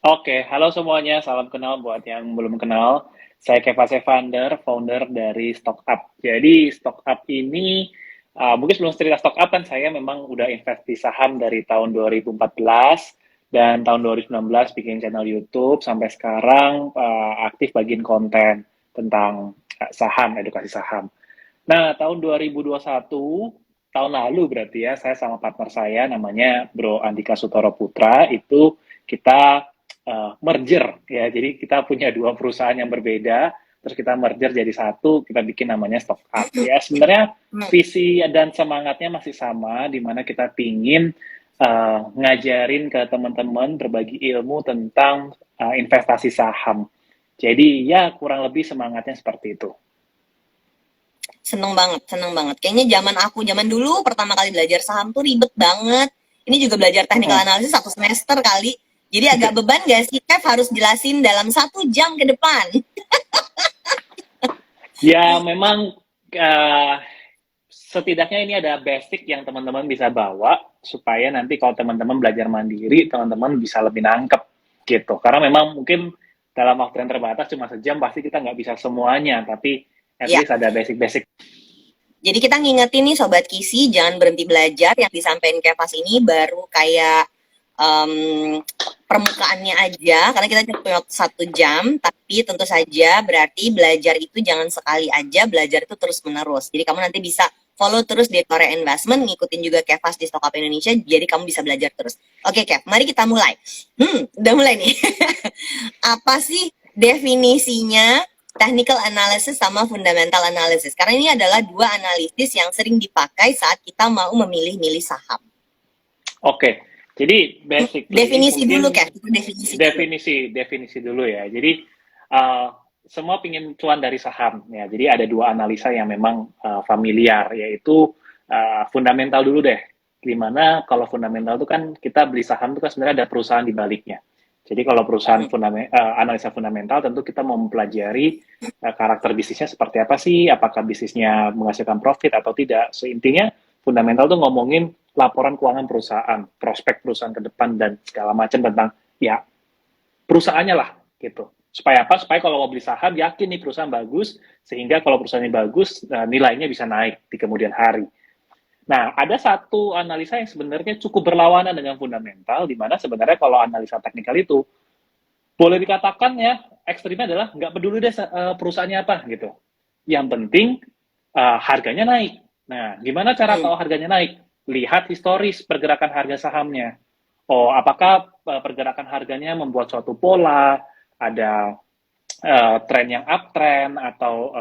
Oke, halo semuanya. Salam kenal buat yang belum kenal. Saya Keva Sevander, founder dari StockUp. Jadi StockUp ini, mungkin sebelum cerita StockUp kan saya memang udah invest di saham dari tahun 2014 dan tahun 2019 bikin channel YouTube sampai sekarang aktif bagiin konten tentang saham, edukasi saham. Nah, tahun 2021, tahun lalu berarti ya, saya sama partner saya namanya Bro Andika Sutoro Putra, itu kita merger ya. Jadi kita punya dua perusahaan yang berbeda, terus kita merger jadi satu, kita bikin namanya Stock Up. Ya, sebenarnya Hmm. visi dan semangatnya masih sama, di mana kita pingin ngajarin ke teman-teman berbagi ilmu tentang investasi saham. Jadi ya kurang lebih semangatnya seperti itu. Seneng banget, seneng banget. Kayaknya zaman dulu pertama kali belajar saham tuh ribet banget. Ini juga belajar technical analysis satu semester kali. Jadi agak beban gak sih, Kev harus jelasin dalam 1 jam ke depan. Ya, memang setidaknya ini ada basic yang teman-teman bisa bawa supaya nanti kalau teman-teman belajar mandiri, teman-teman bisa lebih nangkep gitu. Karena memang mungkin dalam waktu yang terbatas cuma sejam pasti kita nggak bisa semuanya, tapi at Ya, least ada basic-basic. jadi kita ngingetin nih Sobat Kisi, jangan berhenti belajar. Yang disampaikan Kevas ini baru kayak em, permukaannya aja, karena kita cuma punya waktu 1 jam, tapi tentu saja berarti belajar itu jangan sekali aja, belajar itu terus menerus. Jadi kamu nanti bisa follow terus di Korea Investment, ngikutin juga Kevas di Stock Up Indonesia, jadi kamu bisa belajar terus. Oke Kev, mari kita mulai. Udah mulai nih. Apa sih definisinya technical analysis sama fundamental analysis? Karena ini adalah dua analisis yang sering dipakai saat kita mau memilih-milih saham. Oke, jadi basically Definisi dulu, mungkin Kev. Itu definisi dulu. definisi dulu ya. Jadi uh, semua pingin cuan dari saham ya. Jadi ada dua analisa yang memang familiar, yaitu fundamental dulu deh. Dimana kalau fundamental itu kan kita beli saham itu kan sebenarnya ada perusahaan di baliknya. Jadi kalau perusahaan analisa fundamental tentu kita mau mempelajari karakter bisnisnya seperti apa sih, apakah bisnisnya menghasilkan profit atau tidak. Seintinya fundamental tuh ngomongin laporan keuangan perusahaan, prospek perusahaan ke depan dan segala macam tentang ya perusahaannya lah gitu. Supaya apa? Supaya kalau mau beli saham yakin nih perusahaan bagus sehingga kalau perusahaannya bagus nilainya bisa naik di kemudian hari. Nah, ada satu analisa yang sebenarnya cukup berlawanan dengan fundamental, di mana sebenarnya kalau analisa teknikal itu boleh dikatakan ya ekstrimnya adalah nggak peduli deh perusahaannya apa gitu. Yang penting harganya naik. Nah, gimana cara Hmm. tahu harganya naik? Lihat historis pergerakan harga sahamnya. Oh, apakah pergerakan harganya membuat suatu pola, ada tren yang uptrend atau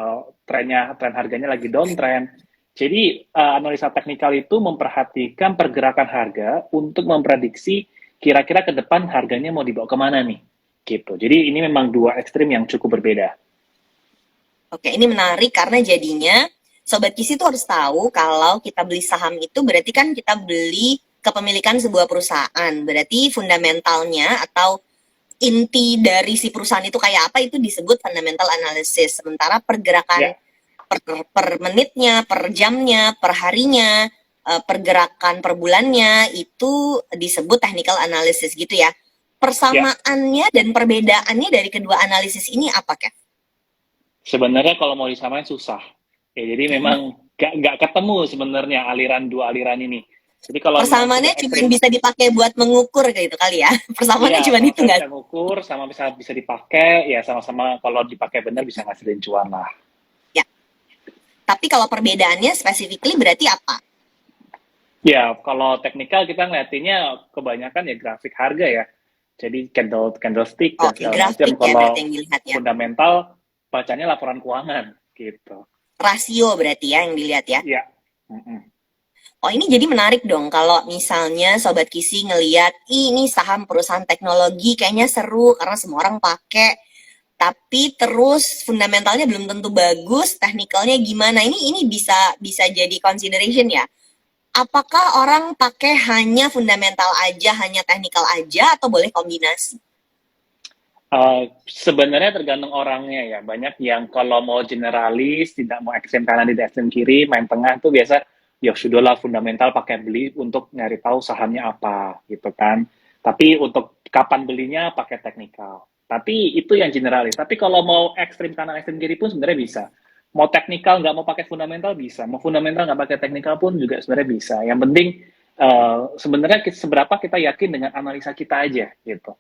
tren harganya lagi downtrend. Jadi analisa teknikal itu memperhatikan pergerakan harga untuk memprediksi kira-kira ke depan harganya mau dibawa kemana nih, gitu. Jadi ini memang dua ekstrim yang cukup berbeda. Oke, ini menarik karena jadinya Sobat Kisi itu harus tahu kalau kita beli saham itu berarti kan kita beli kepemilikan sebuah perusahaan. Berarti fundamentalnya atau inti dari si perusahaan itu kayak apa itu disebut fundamental analysis. Sementara pergerakan Ya, per menitnya, per jamnya, per harinya, pergerakan per bulannya itu disebut technical analysis gitu ya. ya. Persamaannya dan perbedaannya dari kedua analisis ini apa, Kev? Sebenarnya kalau mau disamain susah. Ya, jadi memang nggak ketemu sebenarnya aliran dua aliran ini. Jadi kalau mau sudah Persamaannya cuma ekstrim. bisa dipakai buat mengukur gitu kali ya. Persamaannya Iya, cuma itu sama-sama nggak? bisa ngukur, sama bisa bisa dipakai, ya sama-sama kalau dipakai benar bisa ngasilin cuan lah. Ya. Tapi kalau perbedaannya specifically berarti apa? Ya, kalau teknikal kita ngeliatinnya kebanyakan ya grafik harga ya. Jadi candlestick dan Oke, segala macam. grafik ya Kalau berarti yang dilihat ya. fundamental bacanya laporan keuangan gitu. Rasio berarti ya yang dilihat ya. Ya. Mm-mm. Oh, ini jadi menarik dong kalau misalnya Sobat Kisi ngeliat, ini saham perusahaan teknologi kayaknya seru karena semua orang pakai, tapi terus fundamentalnya belum tentu bagus, teknikalnya gimana? Ini bisa bisa jadi consideration ya. Apakah orang pakai hanya fundamental aja, hanya teknikal aja, atau boleh kombinasi? Sebenarnya tergantung orangnya ya. Banyak yang kalau mau generalis, tidak mau ekstrem kanan, tidak ekstrem kiri, main tengah tuh biasa ya sudahlah fundamental pakai beli untuk nyari tahu sahamnya apa gitu kan. Tapi untuk kapan belinya pakai teknikal. Tapi itu yang generalis. Tapi kalau mau ekstrim kanan ekstrim kiri pun sebenarnya bisa. Mau teknikal nggak mau pakai fundamental bisa. Mau fundamental nggak pakai teknikal pun juga sebenarnya bisa. Yang penting sebenarnya seberapa kita yakin dengan analisa kita aja gitu.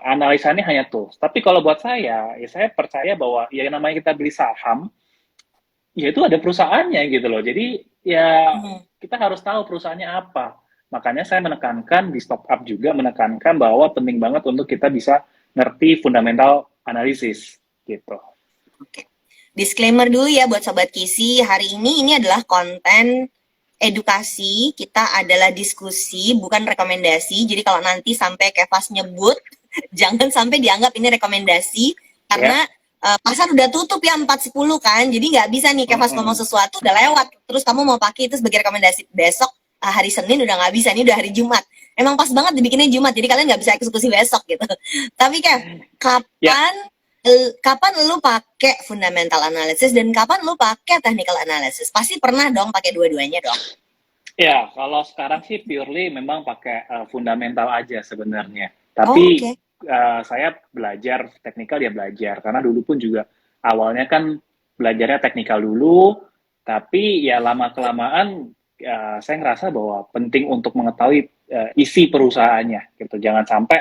Analisanya hanya tools. Tapi kalau buat saya, ya saya percaya bahwa ya namanya kita beli saham, ya itu ada perusahaannya gitu loh. Jadi ya kita harus tahu perusahaannya apa. Makanya saya menekankan di Stock Up juga menekankan bahwa penting banget untuk kita bisa ngerti fundamental analisis gitu. Oke. Disclaimer dulu ya buat Sobat Kisi, hari ini adalah konten edukasi, kita adalah diskusi, bukan rekomendasi. Jadi kalau nanti sampai Kevas nyebut, jangan sampai dianggap ini rekomendasi, karena pasar udah tutup ya 4.10 kan, jadi nggak bisa nih Kevas ngomong sesuatu udah lewat, terus kamu mau pakai itu sebagai rekomendasi besok, hari Senin udah nggak bisa, ini udah hari Jumat. Emang pas banget dibikinnya Jumat, jadi kalian nggak bisa eksekusi besok gitu. Tapi Kev, kapan lu pakai fundamental analysis dan kapan lu pakai technical analysis? Pasti pernah dong pakai dua-duanya dong. Ya, kalau sekarang sih purely memang pakai fundamental aja sebenarnya. Tapi saya belajar teknikal, dia belajar karena dulu pun juga awalnya kan belajarnya teknikal dulu, tapi ya lama kelamaan saya ngerasa bahwa penting untuk mengetahui isi perusahaannya gitu. Jangan sampai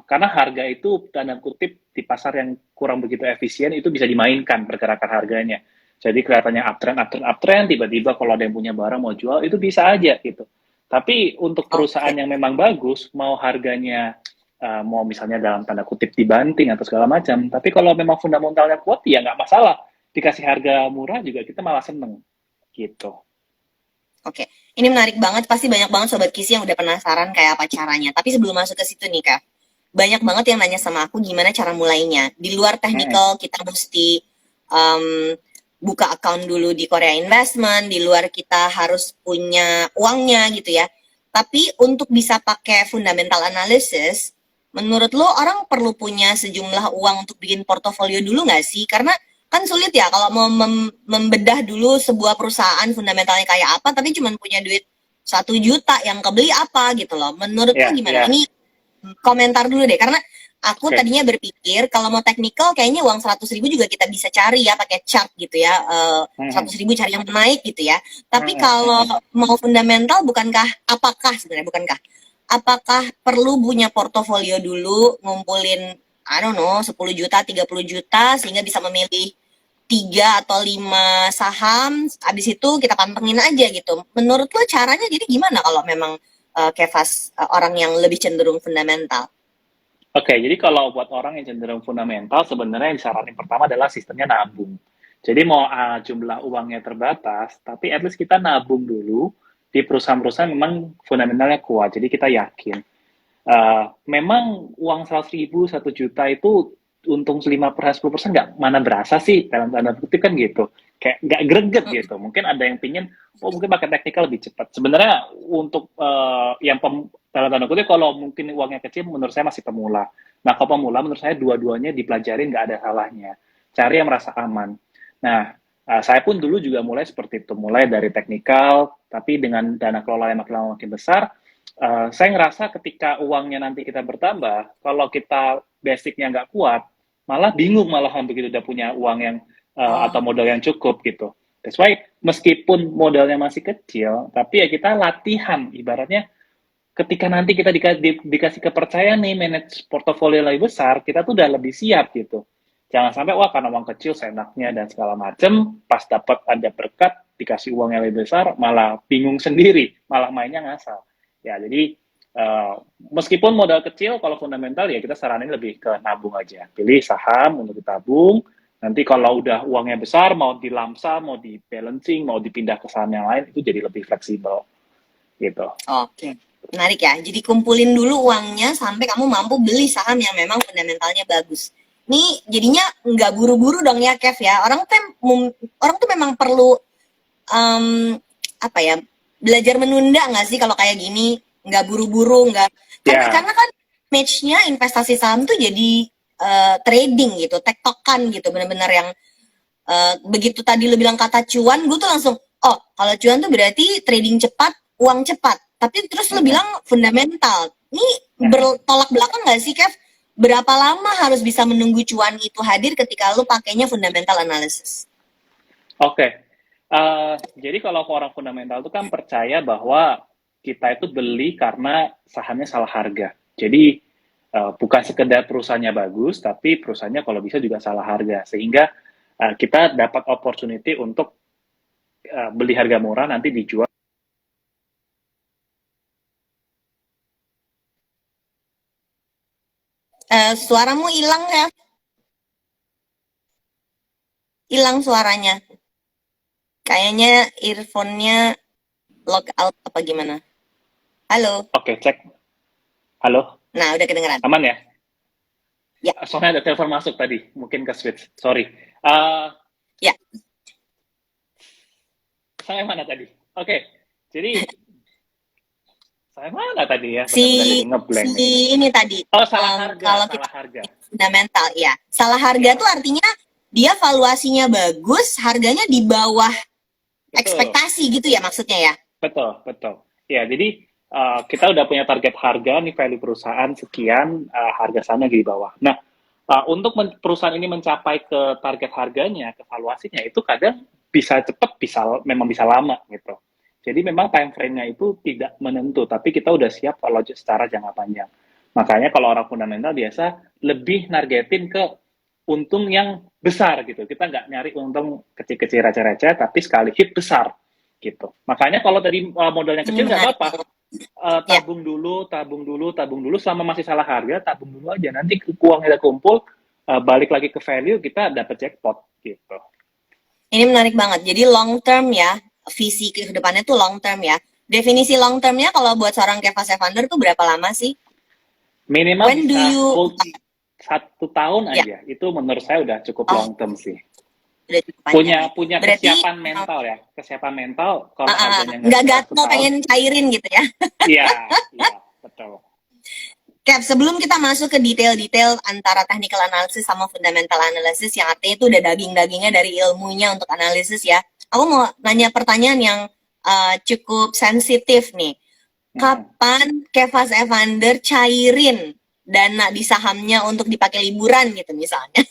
karena harga itu tanda kutip di pasar yang kurang begitu efisien itu bisa dimainkan pergerakan harganya. Jadi kelihatannya uptrend, tiba-tiba kalau ada yang punya barang mau jual itu bisa aja gitu. Tapi untuk perusahaan yang memang bagus, mau harganya mau misalnya dalam tanda kutip dibanting atau segala macam, tapi kalau memang fundamentalnya kuat ya nggak masalah. Dikasih harga murah juga kita malah seneng gitu. Oke, ini menarik banget. Pasti banyak banget Sobat Kisi yang udah penasaran kayak apa caranya. Tapi sebelum masuk ke situ nih Kak, banyak banget yang nanya sama aku gimana cara mulainya. Di luar technical kita mesti buka account dulu di Korea Investment, di luar kita harus punya uangnya gitu ya. Tapi untuk bisa pakai fundamental analysis, menurut lo orang perlu punya sejumlah uang untuk bikin portofolio dulu nggak sih? Karena kan sulit ya kalau mau membedah dulu sebuah perusahaan fundamentalnya kayak apa, tapi cuma punya duit 1 juta yang kebeli apa gitu loh. Menurut lo gimana? Ini komentar dulu deh, karena aku tadinya berpikir kalau mau technical kayaknya uang 100.000 juga kita bisa cari ya pakai chart gitu ya, 100.000 cari yang naik gitu ya. Tapi kalau mau fundamental apakah perlu punya portofolio dulu, ngumpulin I don't know 10 juta, 30 juta sehingga bisa memilih 3 atau 5 saham, habis itu kita pantengin aja gitu. Menurut lo caranya jadi gimana kalau memang Kevas orang yang lebih cenderung fundamental? Oke, jadi kalau buat orang yang cenderung fundamental, sebenarnya yang disaranin pertama adalah sistemnya nabung. Jadi mau jumlah uangnya terbatas, tapi at least kita nabung dulu di perusahaan-perusahaan memang fundamentalnya kuat, jadi kita yakin. Memang uang 100.000, 1 juta itu untung 5%, 10% nggak mana berasa sih, dalam tanda kutip kan gitu. Kayak nggak greget gitu. Mungkin ada yang pingin, mungkin pakai teknikal lebih cepat. Sebenarnya untuk yang dalam tanda kutip, kalau mungkin uangnya kecil, menurut saya masih pemula. Nah, kalau pemula, menurut saya dua-duanya dipelajarin nggak ada salahnya. Cari yang merasa aman. Nah, saya pun dulu juga mulai seperti itu. Mulai dari teknikal, tapi dengan dana kelola yang makin lama makin besar, saya ngerasa ketika uangnya nanti kita bertambah, kalau kita basicnya nggak kuat, malah bingung malahan begitu udah punya uang yang atau modal yang cukup gitu. That's why meskipun modalnya masih kecil, tapi ya kita latihan. Ibaratnya ketika nanti kita dikasih kepercayaan nih manage portofolio lebih besar, kita tuh udah lebih siap gitu. Jangan sampai wah karena uang kecil seenaknya dan segala macem, pas dapat ada berkat dikasih uang yang lebih besar, malah bingung sendiri, malah mainnya ngasal. Ya jadi meskipun modal kecil, kalau fundamental ya kita saranin lebih ke nabung aja. Pilih saham untuk ditabung. Nanti kalau udah uangnya besar, mau di lamsa, mau di balancing, mau dipindah ke saham yang lain, itu jadi lebih fleksibel. Gitu. Oke, menarik ya. Jadi kumpulin dulu uangnya sampai kamu mampu beli saham yang memang fundamentalnya bagus. Nih jadinya nggak buru-buru dong ya, Kev ya. Orang tuh memang perlu belajar menunda nggak sih kalau kayak gini? Nggak buru-buru, nggak. Karena kan match-nya investasi saham tuh jadi trading gitu, tektokan gitu, benar-benar yang begitu tadi lu bilang kata cuan, gue tuh langsung, oh kalau cuan tuh berarti trading cepat, uang cepat. Tapi terus lu bilang fundamental. Ini bertolak belakang nggak sih, Kev? Berapa lama harus bisa menunggu cuan itu hadir ketika lu pakainya fundamental analysis? Oke. Jadi kalau orang fundamental itu kan percaya bahwa kita itu beli karena sahamnya salah harga. Jadi bukan sekedar perusahaannya bagus, tapi perusahaannya kalau bisa juga salah harga. Sehingga kita dapat opportunity untuk beli harga murah, nanti dijual. Suaramu hilang, Kev. Hilang suaranya. Kayaknya earphone-nya log out apa gimana? Halo. Oke, cek. Halo, Nah, udah kedengeran. aman ya? Ya. Soalnya ada telepon masuk tadi, mungkin ke switch. Sorry. Uh, Ya. Saya mana tadi? Oke, jadi saya mana tadi ya? Si Ngeblank nih. ini tadi. Oh, salah harga. Kalau Salah kita harga. fundamental, ya. Salah harga tuh artinya dia valuasinya bagus, harganya di bawah Betul. ekspektasi gitu ya maksudnya ya? Betul. Ya, jadi kita udah punya target harga nih, value perusahaan sekian, harga sahamnya di bawah. Nah, untuk perusahaan ini mencapai ke target harganya, ke valuasinya itu kadang bisa cepat, memang bisa lama gitu. Jadi memang time frame-nya itu tidak menentu, tapi kita udah siap kalau secara jangka panjang. Makanya kalau orang fundamental biasa lebih nargetin ke untung yang besar gitu. Kita nggak nyari untung kecil-kecil receh-receh, tapi sekali hit besar gitu. Makanya kalau tadi modalnya kecil nggak apa-apa. Tabung dulu selama masih salah harga, tabung dulu aja, nanti uangnya udah kumpul, balik lagi ke value, kita dapat jackpot gitu. Ini menarik banget, jadi long term ya, visi ke depannya tuh long term ya. Definisi long termnya kalau buat seorang Keva Evander tuh berapa lama sih? Minimal When do you 1 tahun aja, itu menurut saya udah cukup long term sih. Punya berarti, kesiapan mental kalau harganya nggak gatel pengen cairin gitu ya. Iya, betul. Kev, sebelum kita masuk ke detail-detail antara technical analysis sama fundamental analysis yang artinya itu udah daging-dagingnya dari ilmunya untuk analisis ya, aku mau nanya pertanyaan yang cukup sensitif nih. Kapan Keva Evander cairin dana di sahamnya untuk dipakai liburan gitu misalnya?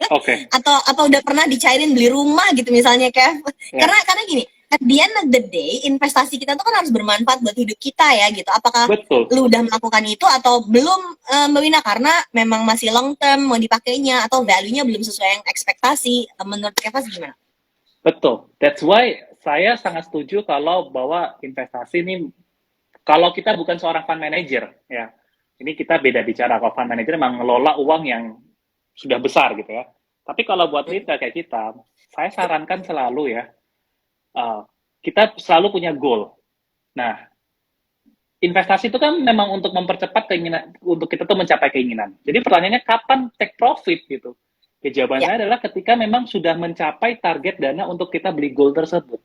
Oke. Atau apa udah pernah dicairin beli rumah gitu misalnya, Kev? Yeah. Karena gini, at the end of the day investasi kita tuh kan harus bermanfaat buat hidup kita ya gitu. Apakah lu udah melakukan itu atau belum, Mbak Wina, karena memang masih long term mau dipakainya atau value-nya belum sesuai yang ekspektasi? Menurut Kev gimana? Betul. That's why saya sangat setuju kalau bahwa investasi ini, kalau kita bukan seorang fund manager ya, ini kita beda bicara. Kalau fund manager memang ngelola uang yang sudah besar gitu ya. Tapi kalau buat retail kayak kita, saya sarankan selalu ya, kita selalu punya goal. Nah, investasi itu kan memang untuk mempercepat keinginan, untuk kita tuh mencapai keinginan. Jadi pertanyaannya kapan take profit gitu? Jawaban saya adalah ketika memang sudah mencapai target dana untuk kita beli goal tersebut.